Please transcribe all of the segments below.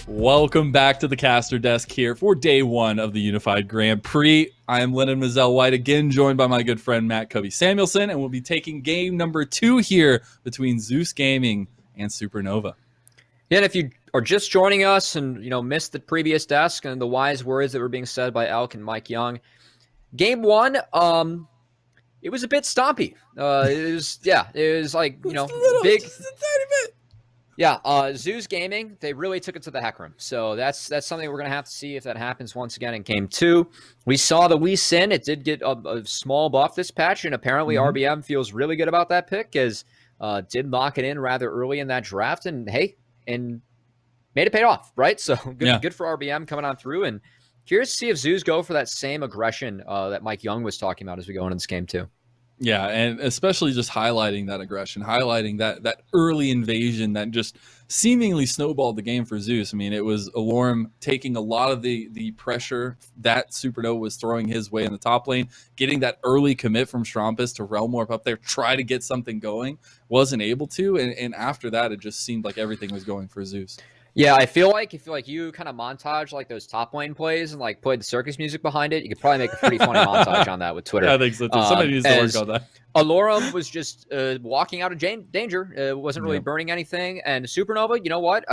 Welcome back to the caster desk here for day one of the Unified Grand Prix. I am Lennon Mazzell White, again joined by my good friend Matt Cubby Samuelson, and we'll be taking game number 2 here between Zeus Gaming and Supernova. Yeah, and if you are just joining us and missed the previous desk and the wise words that were being said by Elk and Mike Young, game one, it was a bit stompy. It was like big. Just a tiny bit. Yeah, Zeus Gaming, they really took it to the heck room. So that's something we're going to have to see if that happens once again in game 2. We saw the Lee Sin. It did get a small buff this patch, and apparently RBM feels really good about that pick, as did lock it in rather early in that draft, and made it pay off, right? So good for RBM coming on through, and curious to see if Zeus go for that same aggression that Mike Young was talking about as we go into this game too. Yeah, and especially just highlighting that aggression, highlighting that early invasion that just seemingly snowballed the game for Zeus. I mean, it was Alorm taking a lot of the pressure that Supernova was throwing his way in the top lane, getting that early commit from Strampus to Realm Warp up there, try to get something going, wasn't able to, and after that, it just seemed like everything was going for Zeus. Yeah, I feel like if you kind of montage like those top lane plays and like play the circus music behind it, you could probably make a pretty funny montage on that with Twitter. I think so too. Somebody needs to work on that. Alorum was just walking out of danger. Wasn't really burning anything. And Supernova, you know what?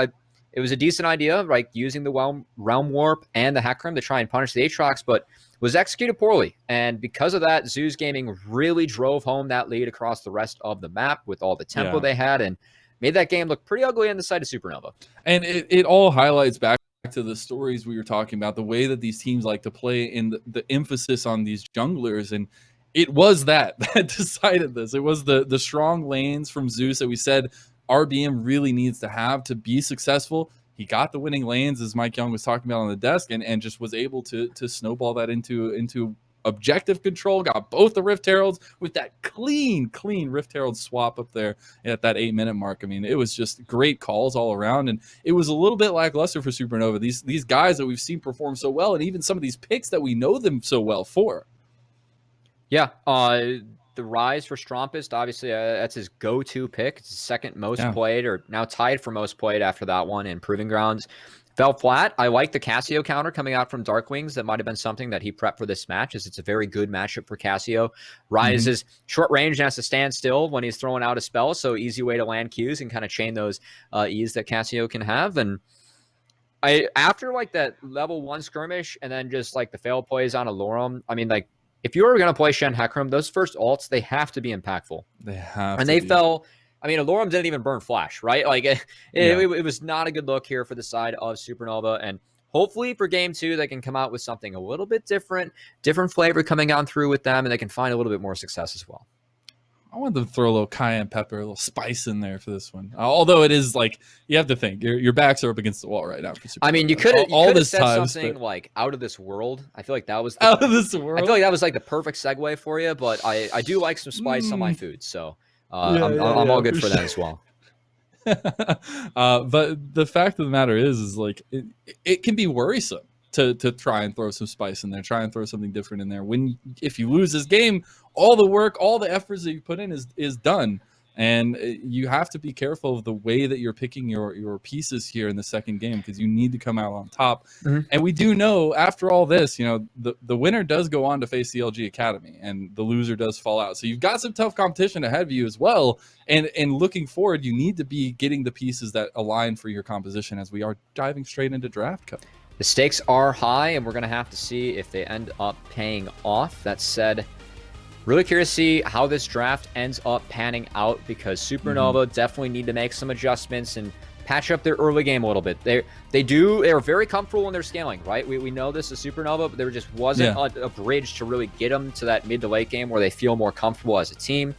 It was a decent idea, like using the Realm Warp and the Hecarim to try and punish the Aatrox, but was executed poorly. And because of that, Zeus Gaming really drove home that lead across the rest of the map with all the tempo they had, and made that game look pretty ugly on the side of Supernova. And it all highlights back to the stories we were talking about, the way that these teams like to play, and the emphasis on these junglers. And it was that decided this. It was the strong lanes from Zeus that we said RBM really needs to have to be successful. He got the winning lanes, as Mike Young was talking about on the desk, and just was able to snowball that into objective control, got both the Rift Heralds with that clean Rift Herald swap up there at that 8-minute mark. I mean, it was just great calls all around, and it was a little bit lackluster for Supernova. These guys that we've seen perform so well, and even some of these picks that we know them so well for. Yeah, the rise for Strampus, obviously that's his go-to pick. It's his second most played, or now tied for most played after that one in Proving Grounds. Fell flat. I like the Cassio counter coming out from Dark Wings. That might have been something that he prepped for this match, as it's a very good matchup for Cassio. Rise is short range and has to stand still when he's throwing out a spell, so easy way to land Qs and kind of chain those E's that Cassio can have. And after like that level 1 skirmish and then just like the fail plays on Alorum, I mean, like if you were going to play Shen Hecarim, those first ults, they have to be impactful. They have, and they fell. I mean, Alorum didn't even burn Flash, right? Like, it was not a good look here for the side of Supernova. And hopefully for game 2, they can come out with something a little bit different flavor coming on through with them, and they can find a little bit more success as well. I want them to throw a little cayenne pepper, a little spice in there for this one. Although it is like, you have to think, your backs are up against the wall right now for Supernova. I mean, you could have said something like out of this world. I feel like that was out of this world. I feel like that was like the perfect segue for you, but I do like some spice on my food, so I'm all good for that as well. But the fact of the matter is like it can be worrisome to try and throw some spice in there, try and throw something different in there. If you lose this game, all the work, all the efforts that you put in is done. And you have to be careful of the way that you're picking your pieces here in the second game, because you need to come out on top. And we do know, after all this, the winner does go on to face the LG Academy, and the loser does fall out. So you've got some tough competition ahead of you as well. And looking forward, you need to be getting the pieces that align for your composition, as we are diving straight into draft cup. The stakes are high, and we're going to have to see if they end up paying off. That said, really curious to see how this draft ends up panning out, because Supernova definitely need to make some adjustments and patch up their early game a little bit. They're very comfortable in their scaling, right? We know this is Supernova, but there just wasn't a bridge to really get them to that mid to late game where they feel more comfortable as a team.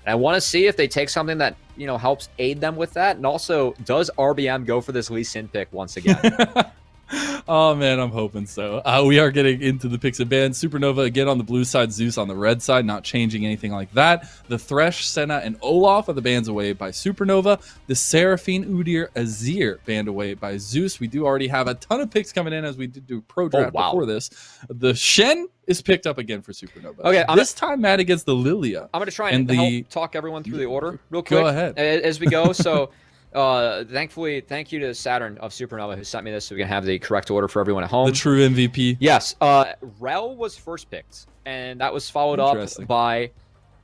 And I want to see if they take something that helps aid them with that. And also, does RBM go for this Lee Sin pick once again? Oh man, I'm hoping so. We are getting into the picks and bans. Supernova again on the blue side, Zeus on the red side, not changing anything like that. The Thresh, Senna, and Olaf are the bans away by Supernova. The Seraphine, Udyr, Azir banned away by Zeus. We do already have a ton of picks coming in, as we did do pro draft before this. The Shen is picked up again for Supernova. Okay, this time Matt against the Lilia. I'm going to try and help talk everyone through the order real quick. Go ahead. As we go. So Thankfully, thank you to Saturn of Supernova who sent me this so we can have the correct order for everyone at home. The true MVP. Yes. Rel was first picked, and that was followed up by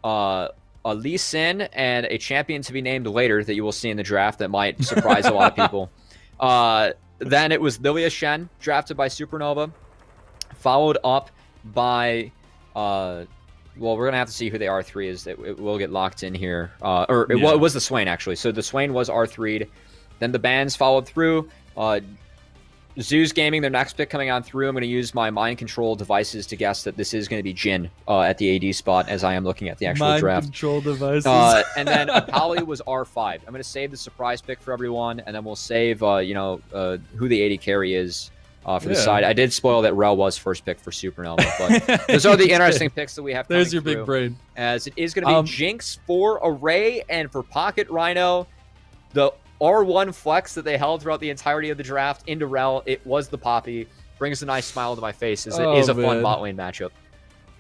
a Lee Sin and a champion to be named later that you will see in the draft that might surprise a lot of people. Then it was Lilia Shen, drafted by Supernova, followed up by well, we're gonna have to see who the R3 is. It will get locked in here. It was the Swain, actually. So the Swain was R3'd. Then the bands followed through. Zeus Gaming, their next pick coming on through. I'm going to use my mind control devices to guess that this is going to be Jin at the AD spot as I am looking at the actual draft. Mind control devices. And then Akali was R5. I'm going to save the surprise pick for everyone, and then we'll save, who the AD carry is for the side. I did spoil that Rel was first pick for Supernova, but those are the interesting picks that we have coming There's your big brain. As it is going to be Jinx for Array and for Pocket Rhino. The R1 flex that they held throughout the entirety of the draft into Rel, it was the Poppy. Brings a nice smile to my face as it is a fun bot lane matchup.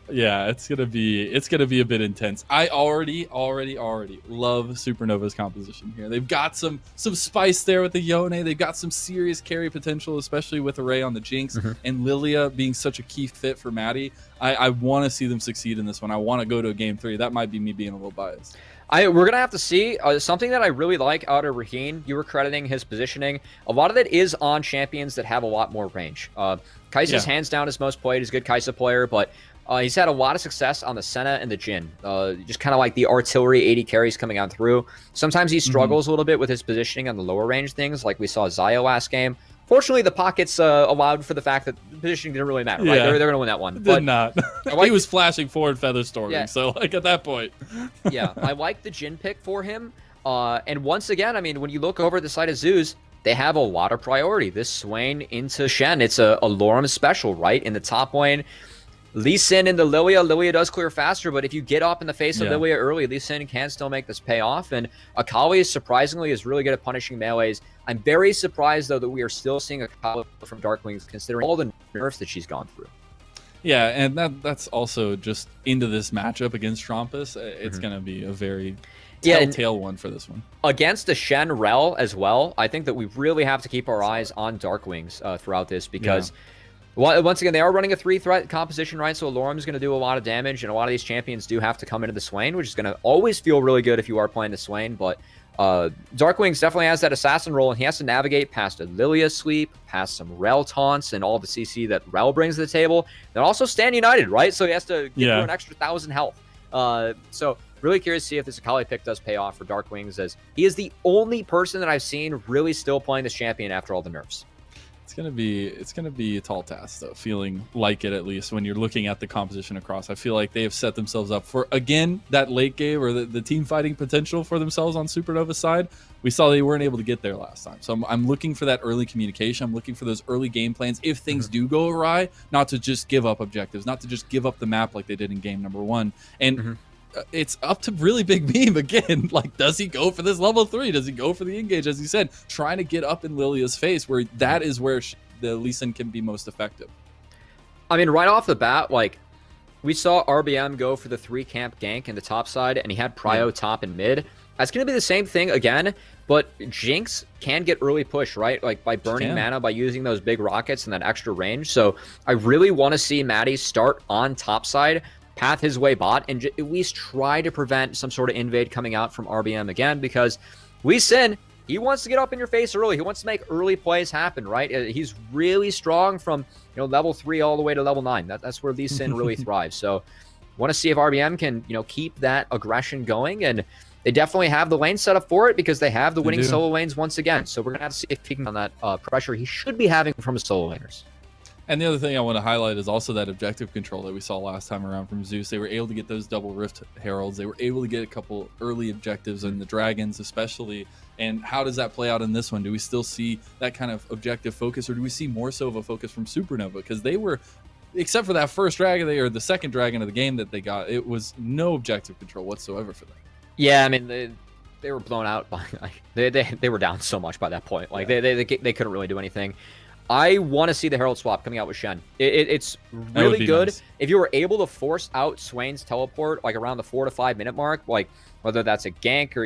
Yeah, it's gonna be a bit intense. I already love Supernova's composition here. They've got some spice there with the Yone. They've got some serious carry potential, especially with Array on the Jinx and Lilia being such a key fit for Maddie. I want to see them succeed in this one. I want to go to a game 3. That might be me being a little biased. We're going to have to see. Something that I really like out of Raheen, you were crediting his positioning. A lot of it is on champions that have a lot more range. Kai'Sa's hands down his most played. He's a good Kai'Sa player, but he's had a lot of success on the Senna and the Jhin. Just kind of like the artillery 80 carries coming on through. Sometimes he struggles a little bit with his positioning on the lower range things, like we saw Xayah last game. Fortunately, the Pockets allowed for the fact that the positioning didn't really matter, right? They're going to win that one. Did not. He was flashing forward feather storming, so like at that point. I like the Jhin pick for him. And once again, I mean, when you look over at the side of Zeus, they have a lot of priority. This Swain into Shen, it's a Lorem special, right? In the top lane, Lee Sin into Lilia. Lilia does clear faster, but if you get up in the face of Lilia early, Lee Sin can still make this pay off. And Akali surprisingly is really good at punishing melees. I'm very surprised, though, that we are still seeing Akali from Dark Wings, considering all the nerfs that she's gone through. Yeah, and that's also just into this matchup against Trompus. It's going to be a very telltale one for this one. Against the Shen Rel as well, I think that we really have to keep our eyes on Dark Wings throughout this because... Once again, they are running a 3-threat composition, right? So Lorem is going to do a lot of damage, and a lot of these champions do have to come into the Swain, which is going to always feel really good if you are playing the Swain. But Darkwings definitely has that assassin role, and he has to navigate past a Lilia sweep, past some Rel taunts, and all the CC that Rel brings to the table. Then also stand united, right? So he has to give her an extra 1,000 health. So really curious to see if this Akali pick does pay off for Darkwings, as he is the only person that I've seen really still playing this champion after all the nerfs. It's gonna be a tall task, though, feeling like it, at least when you're looking at the composition across. I feel like they have set themselves up for, again, that late game or the team fighting potential for themselves on Supernova's side. We saw they weren't able to get there last time. So I'm looking for that early communication. I'm looking for those early game plans if things do go awry, not to just give up objectives, not to just give up the map like they did in game number 1. And it's up to really big Beam again. Like, does he go for this level 3? Does he go for the engage? As you said, trying to get up in Lilia's face, where that is where the Lee Sin can be most effective. I mean, right off the bat, like, we saw RBM go for the 3-camp gank in the top side, and he had Prio top and mid. That's going to be the same thing again, but Jinx can get early push, right? Like, by burning mana, by using those big rockets and that extra range. So I really want to see Maddie start on top side, path his way bot, and at least try to prevent some sort of invade coming out from RBM again, because Lee Sin, he wants to get up in your face early. He wants to make early plays happen, right? He's really strong from level 3 all the way to level 9. That's where Lee Sin really thrives. So want to see if RBM can keep that aggression going, and they definitely have the lane set up for it because they have the winning solo lanes once again. So we're gonna have to see if he can on that pressure he should be having from his solo laners. And the other thing I want to highlight is also that objective control that we saw last time around from Zeus. They were able to get those double Rift Heralds. They were able to get a couple early objectives in the Dragons especially. And how does that play out in this one? Do we still see that kind of objective focus, or do we see more so of a focus from Supernova? Because they were, except for that first dragon, or the second dragon of the game that they got, it was no objective control whatsoever for them. Yeah, I mean, they were blown out by, like, they were down so much by that point. Like, they couldn't really do anything. I want to see the Herald swap coming out with Shen. It's really good. Nice. If you were able to force out Swain's teleport like around the 4 to 5 minute mark, like whether that's a gank or,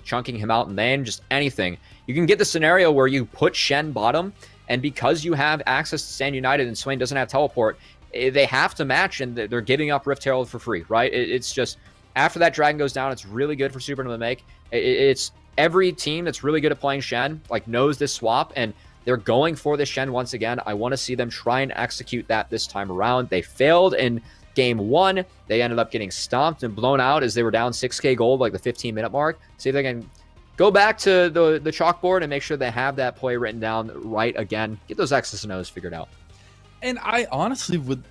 chunking him out in lane, just anything, you can get the scenario where you put Shen bottom, and because you have access to Stand United and Swain doesn't have teleport, they have to match, and they're giving up Rift Herald for free, right? It's just, after that dragon goes down, it's really good for Supernova to make. It's every team that's really good at playing Shen, like, knows this swap, and they're going for this Shen once again. I want to see them try and execute that this time around. They failed in game 1. They ended up getting stomped and blown out as they were down 6k gold, like the 15-minute mark. See if they can go back to the chalkboard and make sure they have that play written down right again. Get those X's and O's figured out. And I honestly would,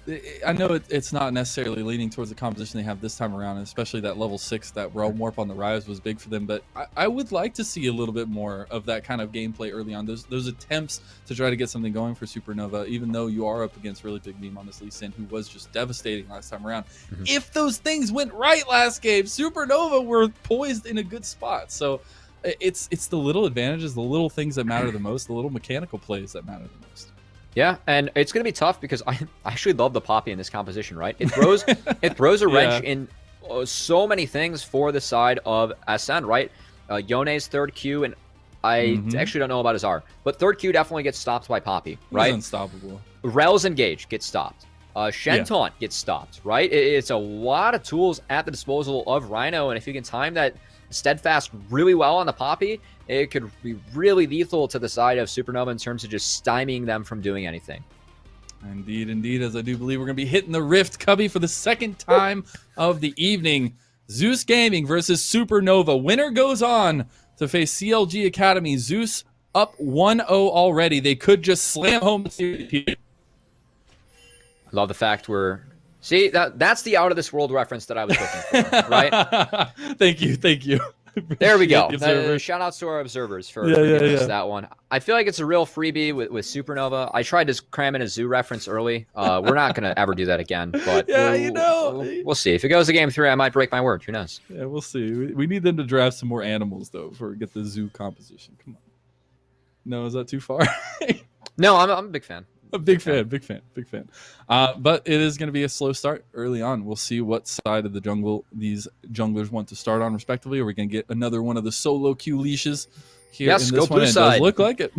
I know it's not necessarily leaning towards the composition they have this time around, and especially that level 6, that Realm Warp on the Rise was big for them, but I would like to see a little bit more of that kind of gameplay early on. Those attempts to try to get something going for Supernova, even though you are up against really big meme on this Lee Sin, who was just devastating last time around. If those things went right last game, Supernova were poised in a good spot. So it's the little advantages, the little things that matter the most, the little mechanical plays that matter the most. Yeah, and it's going to be tough because I actually love the Poppy in this composition, right? It throws a wrench in so many things for the side of SN, right? Yone's third Q, and I actually don't know about his R, but third Q definitely gets stopped by Poppy, right? He's unstoppable. Rel's Engage gets stopped. Shen Taunt gets stopped, right? It's a lot of tools at the disposal of Rhino, and if you can time that Steadfast really well on the Poppy, it could be really lethal to the side of Supernova in terms of just stymieing them from doing anything. Indeed, as I do believe we're going to be hitting the Rift Cubby for the second time of the evening. Zeus Gaming versus Supernova. Winner goes on to face CLG Academy. Zeus up 1-0 already. They could just slam home the series here. I love the fact we're... See, that's the out of this world reference that I was looking for, right? Thank you. There we go. Shout outs to our observers for giving us that one. I feel like it's a real freebie with Supernova. I tried to cram in a zoo reference early. We're not going to ever do that again. But we'll see. If it goes to game 3, I might break my word. Who knows? Yeah, we'll see. We need them to draft some more animals, though, before we get the zoo composition. Come on. No, is that too far? No, I'm a big fan. A big fan. But it is going to be a slow start early on. We'll see what side of the jungle these junglers want to start on, respectively. Are we going to get another one of the solo queue leashes here? Yes, in this go blue side. It does look like it.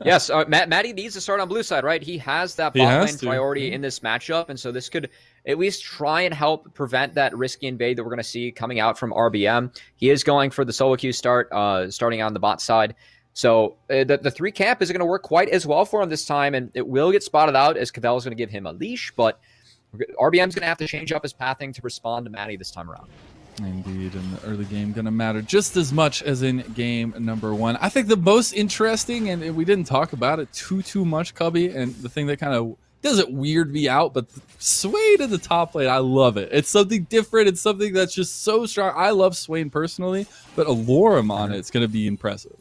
Yes, Matty needs to start on blue side, right? He has that bot lane priority in this matchup, and so this could at least try and help prevent that risky invade that we're going to see coming out from RBM. He is going for the solo queue start, starting on the bot side. So the 3 camp isn't going to work quite as well for him this time, and it will get spotted out as Cavell is going to give him a leash, but RBM's going to have to change up his pathing to respond to Matty this time around. Indeed, and the early game going to matter just as much as in game number 1. I think the most interesting, and we didn't talk about it too much, Cubby, and the thing that kind of doesn't weird me out, but Swain in the top lane, I love it. It's something different. It's something that's just so strong. I love Swain personally, but Alorum on it's going to be impressive.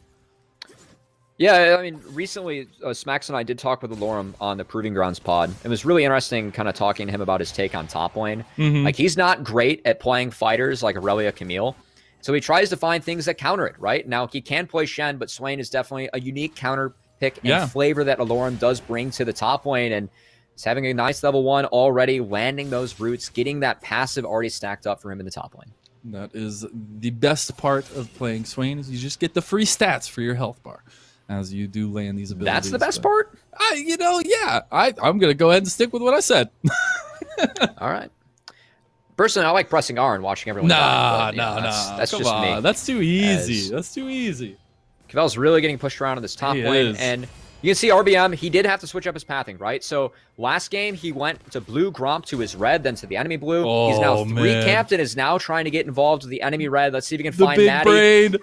Yeah, I mean, recently, Smacks and I did talk with Alorum on the Proving Grounds pod. It was really interesting kind of talking to him about his take on top lane. Like, he's not great at playing fighters like Aurelia Camille, so he tries to find things that counter it, right? Now, he can play Shen, but Swain is definitely a unique counter pick and flavor that Alorum does bring to the top lane, and he's having a nice level 1 already, landing those roots, getting that passive already stacked up for him in the top lane. That is the best part of playing Swain, is you just get the free stats for your health bar as you do land these abilities. That's the best part? I'm going to go ahead and stick with what I said. All right. Personally, I like pressing R and watching everyone die. That's just me. That's too easy. That's too easy. Cavell's really getting pushed around in this top lane. And you can see RBM, he did have to switch up his pathing, right? So last game, he went to blue, Gromp to his red, then to the enemy blue. He's now 3-capped and is now trying to get involved with the enemy red. Let's see if he can find Matty. Brain.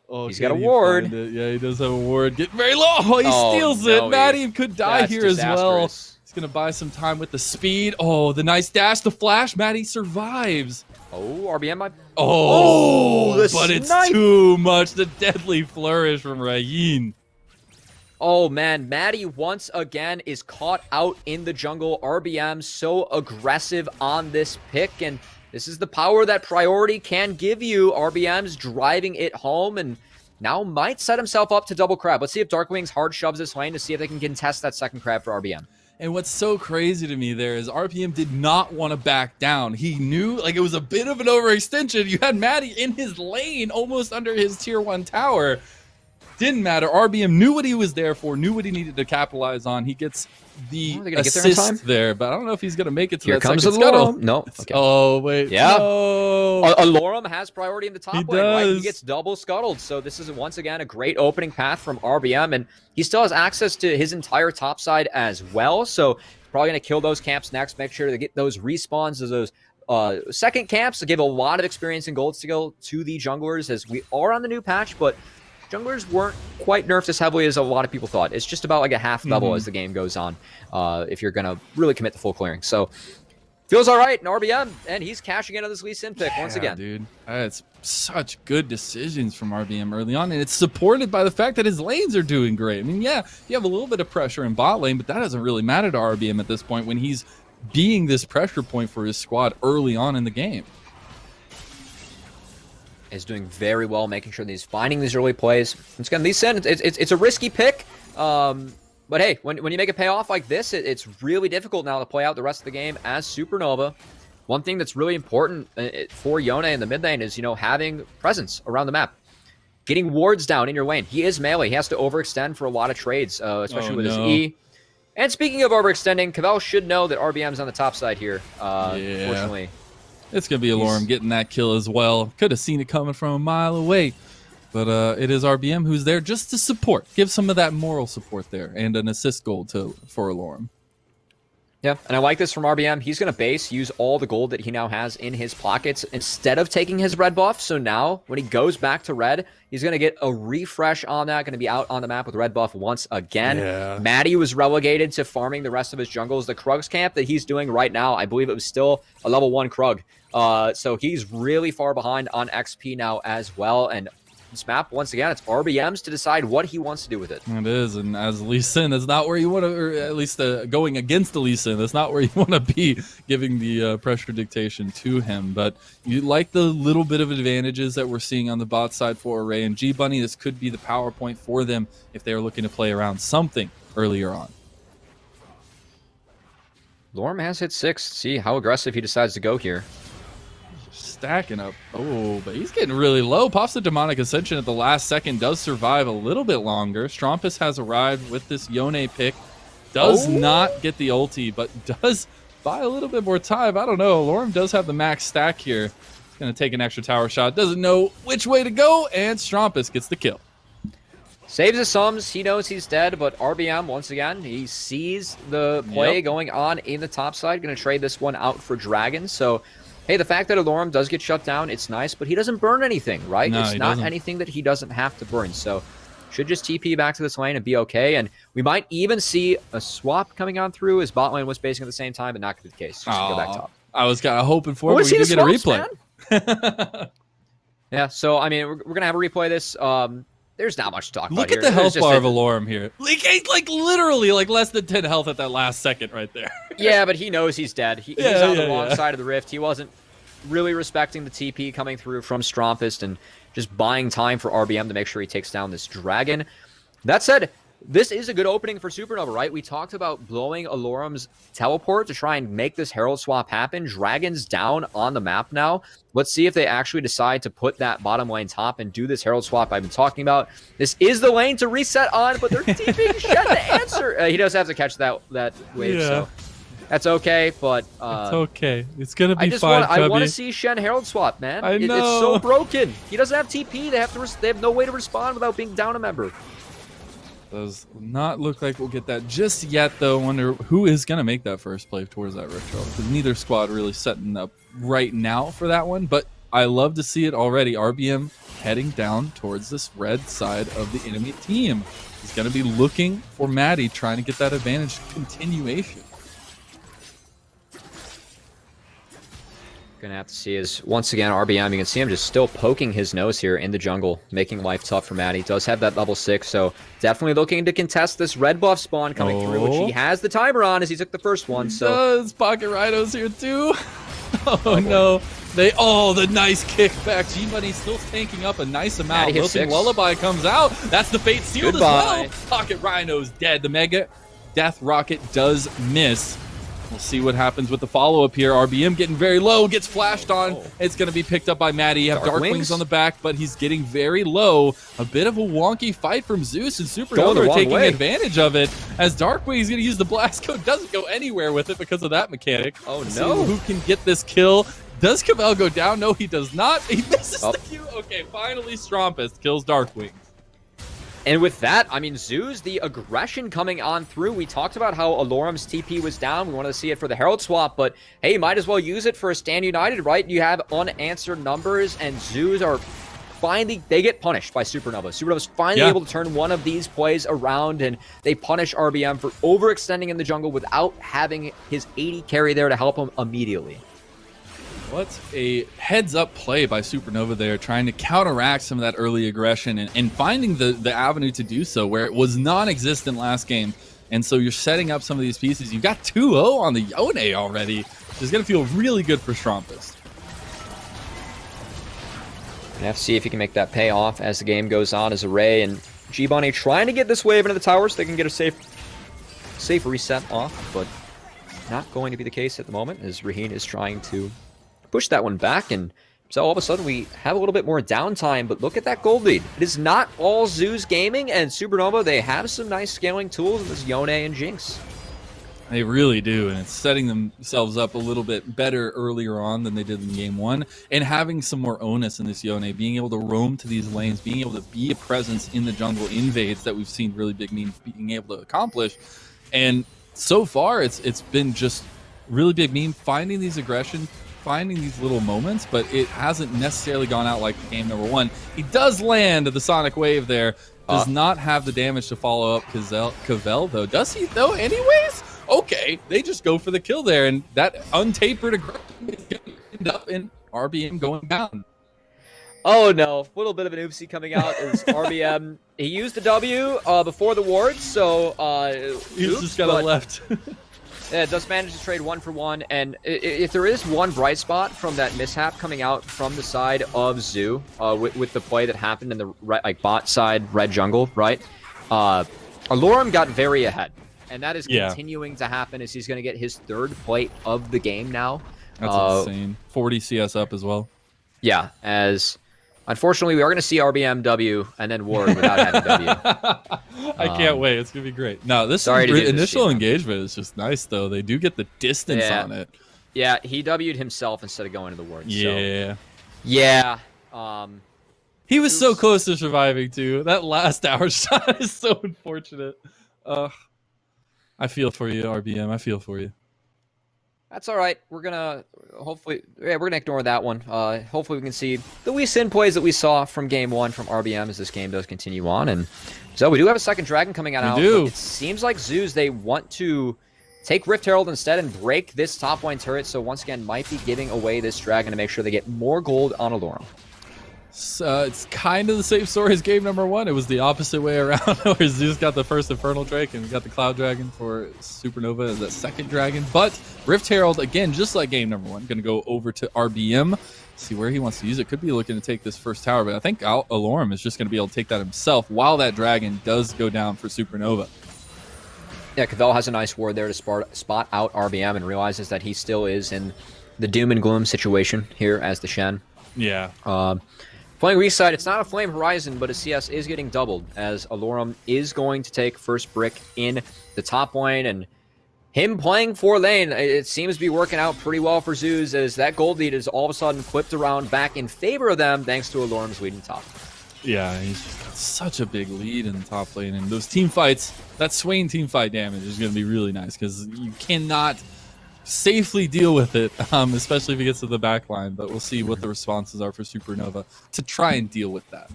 Oh, he's got a ward. Yeah, he does have a ward. Getting very low. Oh, he steals it. Matty could die here as well. He's going to buy some time with the speed. Oh, the nice dash, the flash. Matty survives. Oh, RBM might... but it's too much. The deadly flourish from Rayin. Oh, man. Matty, once again, is caught out in the jungle. RBM so aggressive on this pick, and this is the power that priority can give you. RBM's driving it home, and now might set himself up to double crab. Let's see if Darkwing's hard shoves this lane to see if they can contest that second crab for RBM. And what's so crazy to me there is RPM did not want to back down. He knew like it was a bit of an overextension. You had Maddie in his lane, almost under his tier 1 tower. Didn't matter. RBM knew what he was there for, knew what he needed to capitalize on. He gets the assist there, but I don't know if he's going to make it to Here that comes second Alorum. scuttle. No. Okay. Oh, wait. Yeah. No. Alorum has priority in the top lane, right? does. He gets double scuttled. So this is, once again, a great opening path from RBM, and he still has access to his entire top side as well. So probably going to kill those camps next, make sure to get those respawns as those second camps to give a lot of experience and gold skill to the junglers, as we are on the new patch, but junglers weren't quite nerfed as heavily as a lot of people thought. It's just about like a half level as the game goes on, if you're going to really commit to full clearing. So feels all right in RBM, and he's cashing in on this Lee Sin pick once again. Dude, it's such good decisions from RBM early on, and it's supported by the fact that his lanes are doing great. I mean, yeah, you have a little bit of pressure in bot lane, but that doesn't really matter to RBM at this point when he's being this pressure point for his squad early on in the game. Is doing very well, making sure that he's finding these early plays. Once again, Lee Sin, it's a risky pick, but hey, when you make it pay off like this, it's really difficult now to play out the rest of the game as Supernova. One thing that's really important for Yone in the mid lane is, having presence around the map. Getting wards down in your lane. He is melee. He has to overextend for a lot of trades, especially with his E. And speaking of overextending, Cavell should know that RBM's on the top side here, unfortunately. It's going to be Alorum getting that kill as well. Could have seen it coming from a mile away. But it is RBM who's there just to support. Give some of that moral support there. And an assist gold for Alorum. Yeah, and I like this from RBM. He's going to base, use all the gold that he now has in his pockets instead of taking his red buff. So now, when he goes back to red, he's going to get a refresh on that. Going to be out on the map with red buff once again. Yeah. Maddie was relegated to farming the rest of his jungles. The Krug's camp that he's doing right now, I believe it was still a level 1 Krug. So he's really far behind on XP now as well. And this map, once again, it's RBM's to decide what he wants to do with it. It is, and as Lee Sin, that's not where you want to, or at least going against the Lee Sin, that's not where you want to be giving the pressure dictation to him. But you like the little bit of advantages that we're seeing on the bot side for Array and G-Bunny. This could be the power point for them if they are looking to play around something earlier on. Lorm has hit 6. See how aggressive he decides to go here. Stacking up. Oh, but he's getting really low. Pops the Demonic Ascension at the last second. Does survive a little bit longer. Strumpus has arrived with this Yone pick. Does not get the ulti, but does buy a little bit more time. I don't know. Lorm does have the max stack here. He's going to take an extra tower shot. Doesn't know which way to go, and Strumpus gets the kill. Saves his sums. He knows he's dead, but RBM, once again, he sees the play going on in the top side. Going to trade this one out for Dragon. So, hey, the fact that Alorum does get shut down, it's nice, but he doesn't burn anything, right? No, it's not anything that he doesn't have to burn. So should just TP back to this lane and be okay. And we might even see a swap coming on through as bot lane was spacing at the same time, but not going to be the case. Just go back top. I was kind of hoping for it, but we did get a replay. Yeah, so, I mean, we're going to have a replay of this. There's not much to talk about here. Look at the health bar of Alorum here. Like literally like less than 10 health at that last second right there. Yeah, but he knows he's dead. He's on the wrong side of the rift. He wasn't really respecting the TP coming through from Strompist and just buying time for RBM to make sure he takes down this dragon. That said, this is a good opening for Supernova, right? We talked about blowing Alorum's teleport to try and make this Herald swap happen. Dragon's down on the map now. Let's see if they actually decide to put that bottom lane top and do this Herald swap I've been talking about. This is the lane to reset on, but they're TPing Shen to answer. He does have to catch that wave, so that's okay, but it's okay. It's gonna be fine. I want to see Shen Herald swap, man. I know. It's so broken. He doesn't have TP. They have no way to respond without being down a member. Does not look like we'll get that just yet, though. Wonder who is going to make that first play towards that Rift Trail, because neither squad really setting up right now for that one. But I love to see it already. RBM heading down towards this red side of the enemy team. He's going to be looking for Maddie, trying to get that advantage continuation. Gonna have to see is, once again, RBM, you can see him just still poking his nose here in the jungle, making life tough for Maddie. Does have that level 6, so definitely looking to contest this red buff spawn coming through, which he has the timer on as he took the first one. So does. Pocket Rhinos here too. Oh no. The nice kickback. G-Bunny still tanking up a nice amount. Lilting Lullaby comes out. That's the fate sealed as well. Pocket Rhino's dead. The Mega Death Rocket does miss. We'll see what happens with the follow-up here. RBM getting very low, gets flashed on. It's going to be picked up by Maddie. You have Darkwings on the back, but he's getting very low. A bit of a wonky fight from Zeus, and Supernova are taking advantage of it as Darkwing's going to use the blast code. Doesn't go anywhere with it because of that mechanic. Oh, no. Who can get this kill? Does Cavell go down? No, he does not. He misses the Q. Okay, finally Strompus kills Darkwings. And with that, I mean, Zeus, the aggression coming on through. We talked about how Alorum's TP was down. We wanted to see it for the Herald swap, but hey, might as well use it for a Stand United, right? You have unanswered numbers, and Zeus are finally, they get punished by Supernova. Supernova's finally able to turn one of these plays around, and they punish RBM for overextending in the jungle without having his 80 carry there to help him immediately. What a heads-up play by Supernova there, trying to counteract some of that early aggression and finding the avenue to do so where it was non-existent last game. And so you're setting up some of these pieces. You've got 2-0 on the Yone already, which is going to feel really good for Strompus. Gonna have to see if he can make that pay off as the game goes on as Array and G-Bunny trying to get this wave into the tower so they can get a safe reset off, but not going to be the case at the moment as Raheen is trying to push that one back, and so all of a sudden we have a little bit more downtime, but look at that gold lead. It is not all Zeus Gaming and Supernova. They have some nice scaling tools in this Yone and Jinx. They really do, and it's setting themselves up a little bit better earlier on than they did in game one, and having some more onus in this Yone, being able to roam to these lanes, being able to be a presence in the jungle invades that we've seen really big memes being able to accomplish. And so far it's been just really big meme finding these aggression, finding these little moments, but it hasn't necessarily gone out like game number one. He does land the Sonic Wave there, does not have the damage to follow up Cavell though. Does he though anyways? Okay, they just go for the kill there, and that untapered aggression is going to end up in RBM going down. Oh no, a little bit of an oopsie coming out is RBM. He used the W before the ward, so he's just got a left. Yeah, does manage to trade 1-for-1, and if there is one bright spot from that mishap coming out from the side of Zoo, with the play that happened in the bot side red jungle, right? Alorum got very ahead, and that is continuing to happen as he's going to get his third plate of the game now. That's insane. 40 CS up as well. Yeah, as unfortunately we are going to see RBM W and then Ward without having W. I can't wait. It's going to be great. No, this initial engagement is just nice, though. They do get the distance on it. Yeah, he W'd himself instead of going to the Ward. Yeah. So. Yeah. He was so close to surviving, too. That last hour shot is so unfortunate. I feel for you, RBM. I feel for you. That's all right. We're gonna we're gonna ignore that one. Hopefully we can see the Lee Sin plays that we saw from game one from RBM as this game does continue on. And so we do have a second dragon coming out. We do. It seems like Zeus, they want to take Rift Herald instead and break this top line turret. So once again, might be giving away this dragon to make sure they get more gold on Alorum. It's kind of the same story as game number one. It was the opposite way around, where Zeus got the first Infernal Drake and we got the Cloud Dragon for Supernova as that second dragon. But Rift Herald, again, just like game number one, going to go over to RBM, see where he wants to use it. Could be looking to take this first tower, but I think Alorum is just going to be able to take that himself while that dragon does go down for Supernova. Yeah, Cavell has a nice ward there to spot out RBM and realizes that he still is in the doom and gloom situation here as the Shen. Yeah. Playing weak side, it's not a Flame Horizon, but a CS is getting doubled as Alorum is going to take first brick in the top lane, and him playing 4 lane, it seems to be working out pretty well for Zeus as that gold lead is all of a sudden flipped around back in favor of them thanks to Alorum's lead in top. Yeah, he's just got such a big lead in the top lane, and those team fights, that Swain team fight damage is going to be really nice because you cannot safely deal with it, especially if he gets to the back line, but we'll see what the responses are for Supernova to try and deal with that.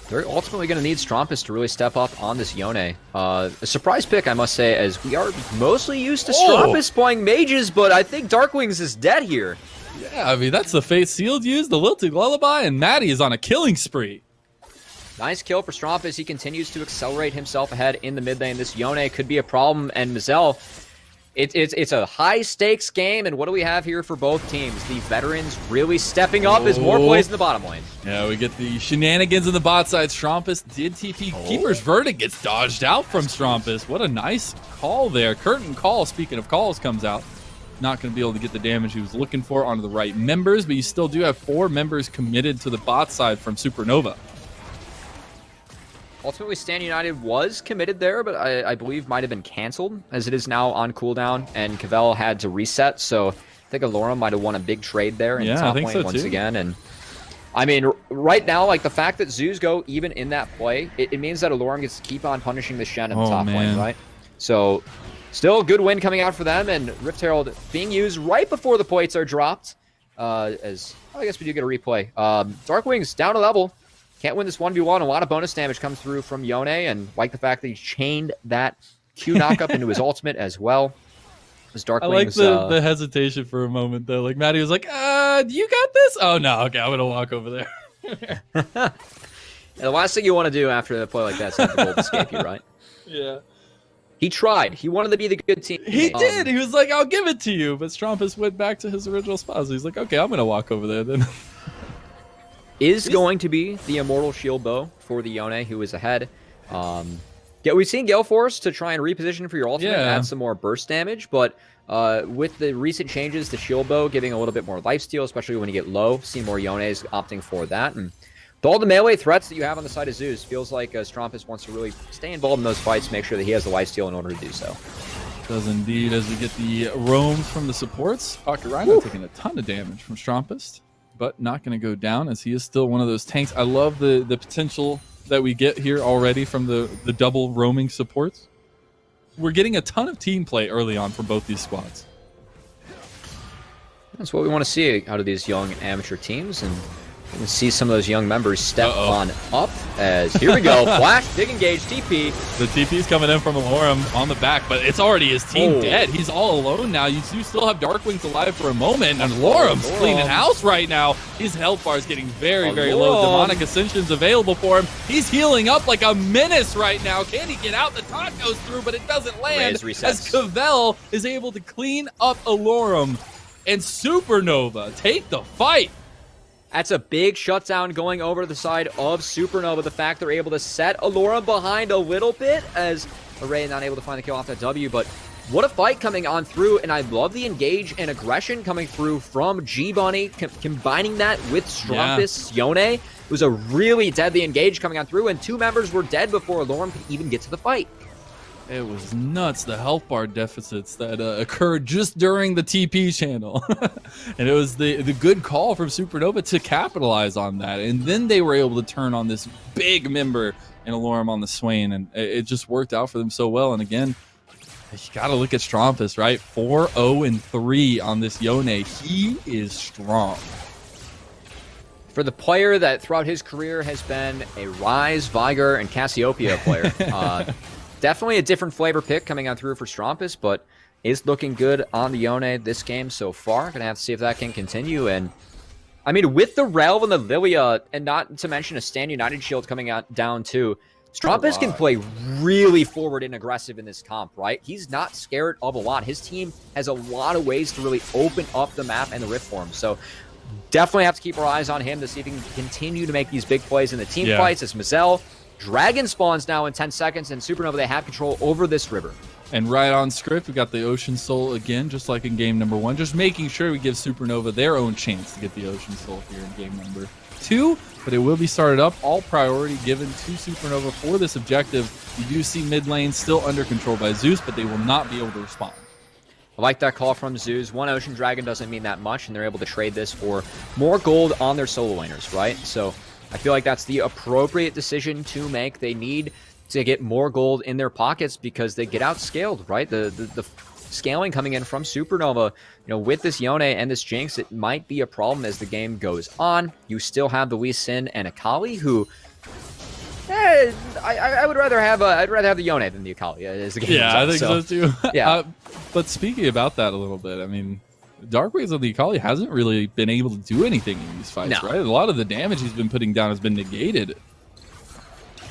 They're ultimately going to need Strompus to really step up on this Yone. A surprise pick, I must say, as we are mostly used to Strompus playing mages, but I think Darkwings is dead here. Yeah, I mean, that's the Fate Sealed use, the Lilting Lullaby, and Maddie is on a killing spree. Nice kill for Strompus. He continues to accelerate himself ahead in the mid lane. This Yone could be a problem, and Mazel, It's a high-stakes game, and what do we have here for both teams? The veterans really stepping up as more plays in the bottom lane. Yeah, we get the shenanigans in the bot side. Strumpus did TP. Keeper's Verdict gets dodged out from Strumpus. What a nice call there. Curtain call, speaking of calls, comes out. Not going to be able to get the damage he was looking for onto the right members, but you still do have 4 members committed to the bot side from Supernova. Ultimately, Stand United was committed there, but I believe might have been canceled, as it is now on cooldown, and Cavell had to reset, so I think Alorum might have won a big trade there in the top lane once again. And I mean, right now, like, the fact that Zeus go even in that play, it means that Alorum gets to keep on punishing the Shen in the top lane, right? So, still a good win coming out for them, and Rift Herald being used right before the plates are dropped, as, I guess we do get a replay. Darkwing's down a level. Can't win this 1v1. A lot of bonus damage comes through from Yone, and like the fact that he chained that Q knockup into his ultimate as well. I like the hesitation for a moment, though. Like, Maddie was like, you got this? Oh, no. Okay, I'm going to walk over there. Yeah, the last thing you want to do after a play like that is have the gold escape you, right? Yeah. He tried. He wanted to be the good team. He did. He was like, I'll give it to you. But Strumpus went back to his original spot. So he's like, okay, I'm going to walk over there then. Is going to be the Immortal Shield Bow for the Yone, who is ahead. Yeah, we've seen Gale Force to try and reposition for your ultimate and add some more burst damage, but with the recent changes to Shield Bow giving a little bit more lifesteal, especially when you get low, see more Yones opting for that. And with all the melee threats that you have on the side of Zeus, feels like Strumpus wants to really stay involved in those fights, make sure that he has the lifesteal in order to do so. Does indeed, as we get the roams from the supports. Dr. Rhino taking a ton of damage from Strumpus, but not going to go down as he is still one of those tanks. I love the potential that we get here already from the double roaming supports. We're getting a ton of team play early on from both these squads. That's what we want to see out of these young amateur teams, and we can see some of those young members step on up as here we go. Flash, big engage, TP. The TP's coming in from Alorum on the back, but it's already his team dead. He's all alone now. You do still have Darkwings alive for a moment, and Alorum's cleaning house right now. His health bar is getting very, very low. Demonic Ascension's available for him. He's healing up like a menace right now. Can he get out? The taunt goes through, but it doesn't land as Cavell is able to clean up Alorum, and Supernova take the fight. That's a big shutdown going over to the side of Supernova. The fact they're able to set Alorum behind a little bit as Array not able to find the kill off that W, but what a fight coming on through, and I love the engage and aggression coming through from G-Bunny, combining that with Strumpus, Yone. It was a really deadly engage coming on through, and 2 members were dead before Alorum could even get to the fight. It was nuts, the health bar deficits that occurred just during the TP channel. And it was the good call from Supernova to capitalize on that. And then they were able to turn on this big member and Alorum on the Swain. And it just worked out for them so well. And again, you got to look at Strumpus, right? 4-0-3 on this Yone. He is strong. For the player that throughout his career has been a Ryze, Viger, and Cassiopeia player, definitely a different flavor pick coming on through for Strumpus, but is looking good on the Yone this game so far. Gonna have to see if that can continue. And I mean, with the Relv and the Lilia, and not to mention a Stand United shield coming out down too, Strumpus can play really forward and aggressive in this comp, right? He's not scared of a lot. His team has a lot of ways to really open up the map and the rift for him. So definitely have to keep our eyes on him to see if he can continue to make these big plays in the team fights as Mazel. Dragon spawns now in 10 seconds, and Supernova, they have control over this river. And right on script, we got the Ocean Soul again, just like in game number 1. Just making sure we give Supernova their own chance to get the Ocean Soul here in game number 2. But it will be started up. All priority given to Supernova for this objective. You do see mid lane still under control by Zeus, but they will not be able to respond. I like that call from Zeus. 1 Ocean Dragon doesn't mean that much, and they're able to trade this for more gold on their solo laners, right? So I feel like that's the appropriate decision to make. They need to get more gold in their pockets because they get outscaled, right? The scaling coming in from Supernova, with this Yone and this Jinx, it might be a problem as the game goes on. You still have the Lee Sin and Akali, who I would rather have the Yone than the Akali as the game goes on. I think so too. Yeah. But speaking about that a little bit, I mean, Darkwings on the Akali hasn't really been able to do anything in these fights, right? A lot of the damage he's been putting down has been negated.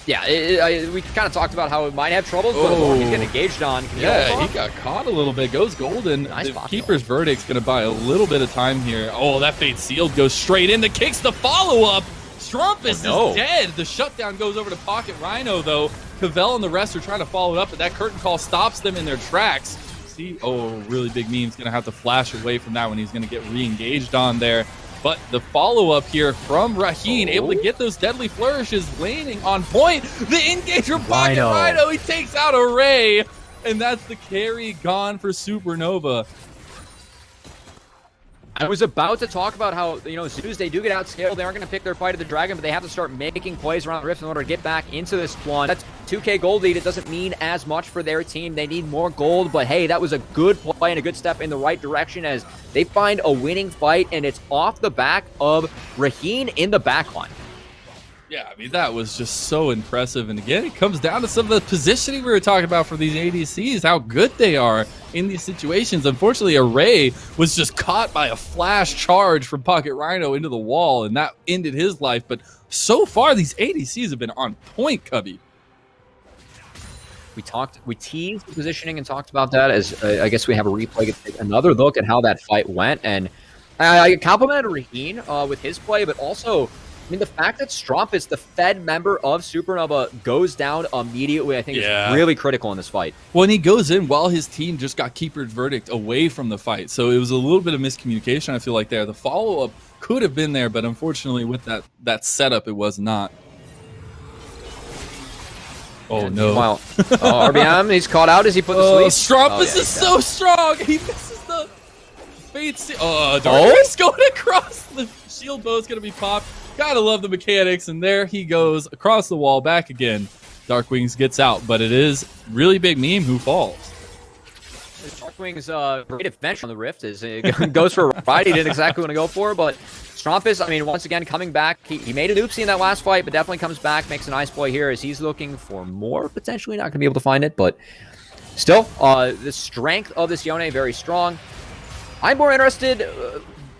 Yeah, we kind of talked about how it might have troubles, but he's getting engaged on. Yeah, he got caught a little bit. Goes golden. Nice The keeper's verdict's going to buy a little bit of time here. Oh, that fade sealed goes straight in. The kicks the follow-up. Strumpus is dead. The shutdown goes over to Pocket Rhino, though. Cavell and the rest are trying to follow it up, but that curtain call stops them in their tracks. See, really big meme's going to have to flash away from that one. He's going to get re-engaged on there. But the follow-up here from Raheen, able to get those deadly flourishes, landing on point. The engage from Pocket Rhino. He takes out a Ray, and that's the carry gone for Supernova. I was about to talk about how, Zeus, they do get outscaled. They aren't going to pick their fight of the Dragon, but they have to start making plays around the Rift in order to get back into this one. That's 2K gold lead. It doesn't mean as much for their team. They need more gold, but hey, that was a good play and a good step in the right direction as they find a winning fight, and it's off the back of Raheen in the backline. Yeah, I mean, that was just so impressive. And again, it comes down to some of the positioning we were talking about for these ADCs, how good they are in these situations. Unfortunately, Array was just caught by a flash charge from Pocket Rhino into the wall, and that ended his life. But so far, these ADCs have been on point, Cubby. We teased the positioning and talked about that as I guess we have a replay to take another look at how that fight went. And I complimented Raheen with his play, but also, I mean, the fact that Strumpus, the Fed member of Supernova, goes down immediately, I think is really critical in this fight. Well, and he goes in while his team just got keeper's verdict away from the fight. So it was a little bit of miscommunication, I feel like, there. The follow-up could have been there, but unfortunately with that setup, it was not. Oh, and no. Meanwhile, RBM, he's caught out as he put the sleeve. Strumpus is so strong. He misses the fade. Darkwing's going across. The shield bow's going to be popped. Gotta love the mechanics, and there he goes across the wall, back again. Darkwings gets out, but it is really big meme who falls. Darkwing's great adventure on the Rift is it goes for a ride he didn't exactly want to go for, but Strumpus, I mean, once again, coming back. He made an oopsie in that last fight, but definitely comes back, makes a nice play here as he's looking for more, potentially not going to be able to find it, but still, the strength of this Yone, very strong. I'm more interested...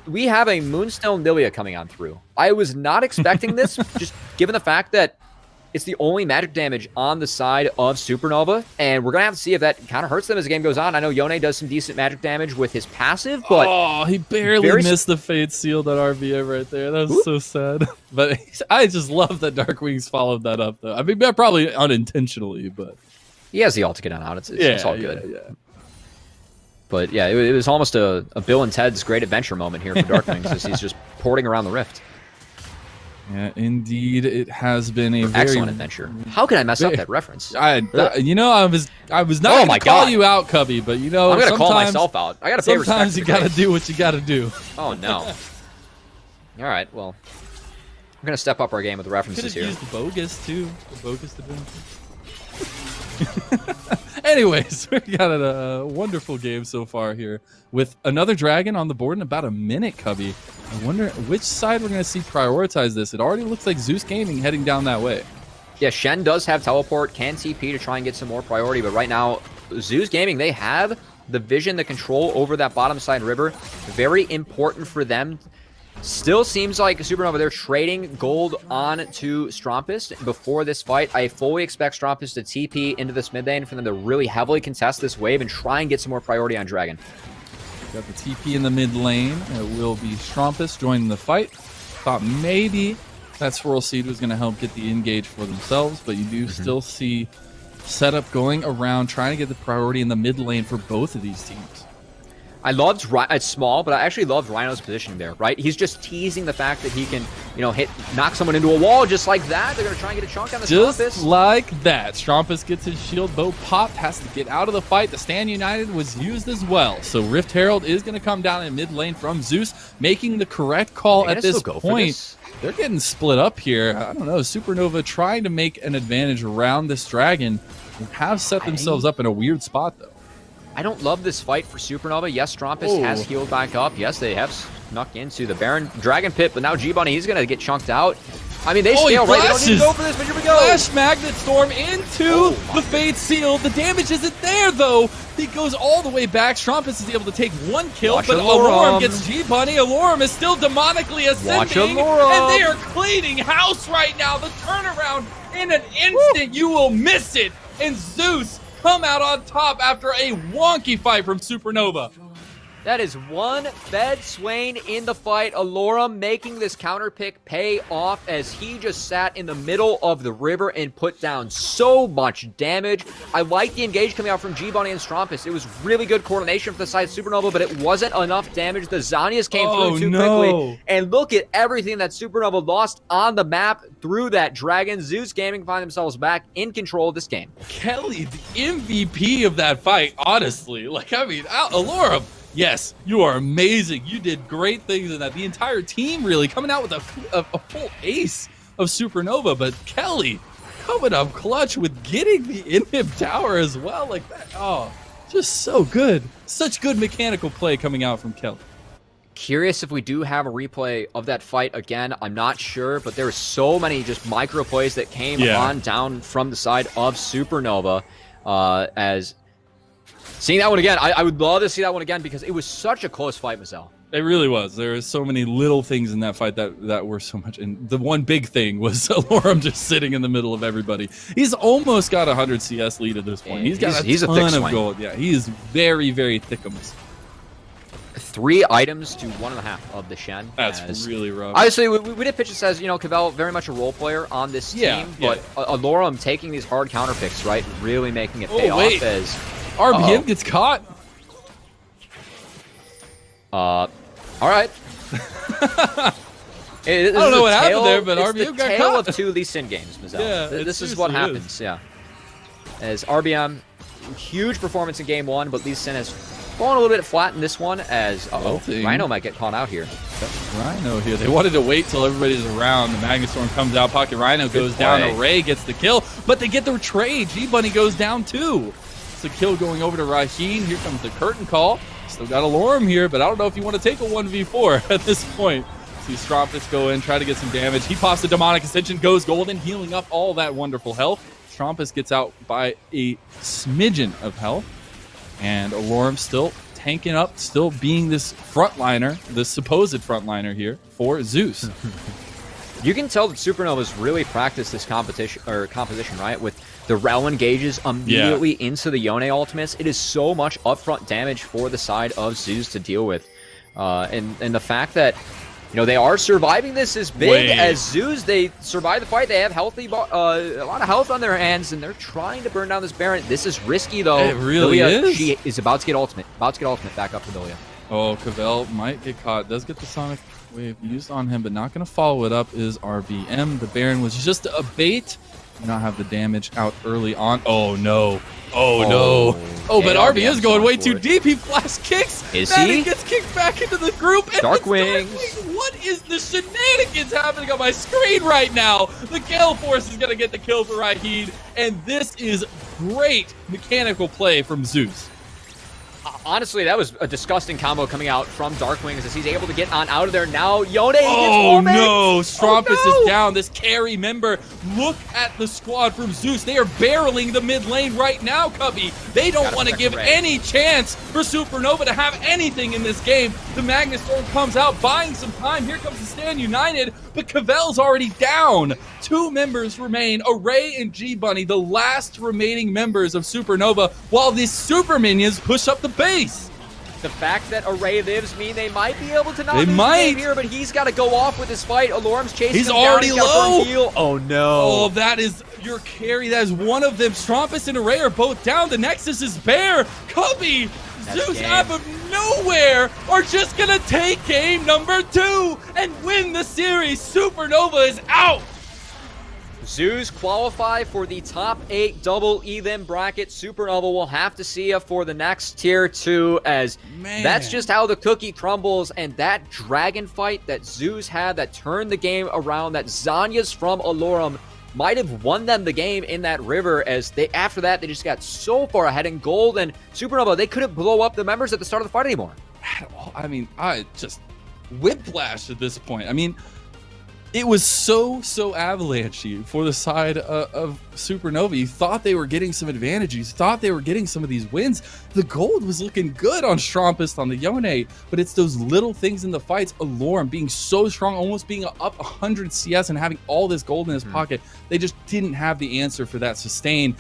we have a Moonstone Lilia coming on through. I was not expecting this, just given the fact that it's the only magic damage on the side of Supernova, and we're going to have to see if that kind of hurts them as the game goes on. I know Yone does some decent magic damage with his passive, but... he barely missed the Fade Sealed on RBM right there. That was so sad. But I just love that Darkwings followed that up, though. I mean, probably unintentionally, but... He has the ult to get on out. It's all good. Yeah. But yeah, it was almost a Bill and Ted's Great Adventure moment here for Darkwings as he's just porting around the Rift. Yeah, indeed, it has been a very excellent adventure. How can I mess up that reference? I was not going to call you out, Cubby, but I'm going to call myself out. I got to pay respect. Sometimes you got to do what you got to do. Oh no! All right, well, we're going to step up our game with the references here. Could have used bogus too. The bogus to do. Anyways, we got a wonderful game so far here with another dragon on the board in about a minute, Cubby. I wonder which side we're going to see prioritize this. It already looks like Zeus Gaming heading down that way. Yeah, Shen does have teleport, can TP to try and get some more priority, but right now, Zeus Gaming, they have the vision, the control over that bottom side river. Very important for them. Still seems like Supernova, they're trading gold on to Strumpus before this fight. I fully expect Strumpus to TP into this mid lane for them to really heavily contest this wave and try and get some more priority on Dragon. Got the TP in the mid lane. It will be Strumpus joining the fight. Thought maybe that Swirl Seed was going to help get the engage for themselves, but you do still see setup going around trying to get the priority in the mid lane for both of these teams. I loved, it's small, but I actually loved Rhino's positioning there, right? He's just teasing the fact that he can, knock someone into a wall just like that. They're going to try and get a chunk on the Strumpus. Just like that. Strumpus gets his shield bow popped, has to get out of the fight. The Stand United was used as well. So Rift Herald is going to come down in mid lane from Zeus, making the correct call at this point. They're getting split up here. I don't know. Supernova trying to make an advantage around this dragon and have set themselves up in a weird spot, though. I don't love this fight for Supernova. Yes, Strumpus has healed back up. Yes, they have snuck into the Baron Dragon Pit, but now G-Bunny, he's going to get chunked out. I mean, they scale, right? They don't need to go for this, but here we go. Flash Magnet Storm into the Fade Seal. The damage isn't there, though. He goes all the way back. Strumpus is able to take one kill, but Alorum gets G-Bunny. Alorum is still demonically ascending, and they are cleaning house right now. The turnaround in an instant. You will miss it. And Zeus come out on top after a wonky fight from Supernova. That is one Fed Swain in the fight. Alorum making this counter pick pay off as he just sat in the middle of the river and put down so much damage. I like the engage coming out from G-Bunny and Strumpus. It was really good coordination for the side of Supernova, but it wasn't enough damage. The Zhonya's came through too quickly. And look at everything that Supernova lost on the map through that Dragon. Zeus Gaming find themselves back in control of this game. Kelly, the MVP of that fight, honestly. Like, I mean, Alorum, yes, you are amazing. You did great things in that. The entire team really coming out with a full ace of Supernova, but Kelly coming up clutch with getting the inhib tower as well like that. Oh, just so good. Such good mechanical play coming out from Kelly. Curious if we do have a replay of that fight again. I'm not sure, but there were so many just micro plays that came on down from the side of Supernova as... Seeing that one again, I would love to see that one again because it was such a close fight, Mazel. It really was. There were so many little things in that fight that were so much. And the one big thing was Alorum just sitting in the middle of everybody. He's almost got 100 CS lead at this point. He's got a ton of gold. Yeah, he is very, very thickums. 3 items to 1.5 of the Shen. That's really rough. Obviously, we did pitch it says, you know, Cavell very much a role player on this team, but Alorum taking these hard counter picks, right, really making it pay off as... RBM gets caught. All right. I don't know what happened there, but RBM got tale caught. of 2 Lee Sin games, Mazel. Yeah, this is what happens, yeah. As RBM, huge performance in game 1, but Lee Sin has fallen a little bit flat in this one as, Rhino might get caught out here. Rhino here. They wanted to wait till everybody's around. The Magnustorm comes out. Pocket Rhino goes down. Array gets the kill, but they get the trade. G-Bunny goes down too. It's a kill going over to Raheen. Here comes the curtain call. Still got Alorum here, but I don't know if you want to take a 1v4 at this point. See Strumpus go in, try to get some damage. He pops the Demonic Ascension, goes golden, healing up all that wonderful health. Strumpus gets out by a smidgen of health. And Alorum still tanking up, still being this frontliner, this supposed frontliner here for Zeus. You can tell that Supernova's really practiced this composition, right? With the Rel engages immediately into the Yone ultimates. It is so much upfront damage for the side of Zeus to deal with. And the fact that, you know, they are surviving this is big. As Zeus, they survive the fight. They have a lot of health on their hands, and they're trying to burn down this Baron. This is risky, though. It really is. She is about to get ultimate. Back up to Lilia. Oh, Cavell might get caught. Does get the Sonic Wave used on him, but not going to follow it up is RBM. The Baron was just a bait. Do not have the damage out early on. Oh, no. Oh, no. Oh, but RB is going way too deep. He flash kicks. He gets kicked back into the group. And Dark Wings. What is the shenanigans happening on my screen right now? The Gale Force is going to get the kill for Rahid. And this is great mechanical play from Zeus. Honestly, that was a disgusting combo coming out from Darkwings as he's able to get on out of there now. Yone no, Strumpus is down. This carry member, look at the squad from Zeus. They are barreling the mid lane right now, Cubby. They don't want to give any chance for Supernova to have anything in this game. The Magnustorm comes out, buying some time. Here comes the Stand United, but Cavell's already down. 2 members remain, Array and G-Bunny, the last remaining members of Supernova, while these super minions push up the base. The fact that Array lives mean they might be able to not lose the game here, but he's got to go off with his fight. Alorum's chasing him already down. low. Oh, no. Oh, that is your carry. That is one of them. Strumpus and Array are both down. The Nexus is bare. Cubby, Zeus out of nowhere are just going to take game number 2 and win the series. Supernova is out. Zeus qualify for the top 8 double elim bracket. Supernova will have to see you for the next tier 2 as that's just how the cookie crumbles. And that dragon fight that Zeus had that turned the game around, that Zhonya's from Alorum might have won them the game in that river as they after that they just got so far ahead in gold. And Supernova, they couldn't blow up the members at the start of the fight anymore. I mean, I just whiplash at this point. I mean, It was so avalanche for the side of Supernova. You thought they were getting some advantage. You thought they were getting some of these wins. The gold was looking good on Strumpist, on the Yone, but it's those little things in the fights. Alorm being so strong, almost being up 100 CS and having all this gold in his pocket. They just didn't have the answer for that sustain.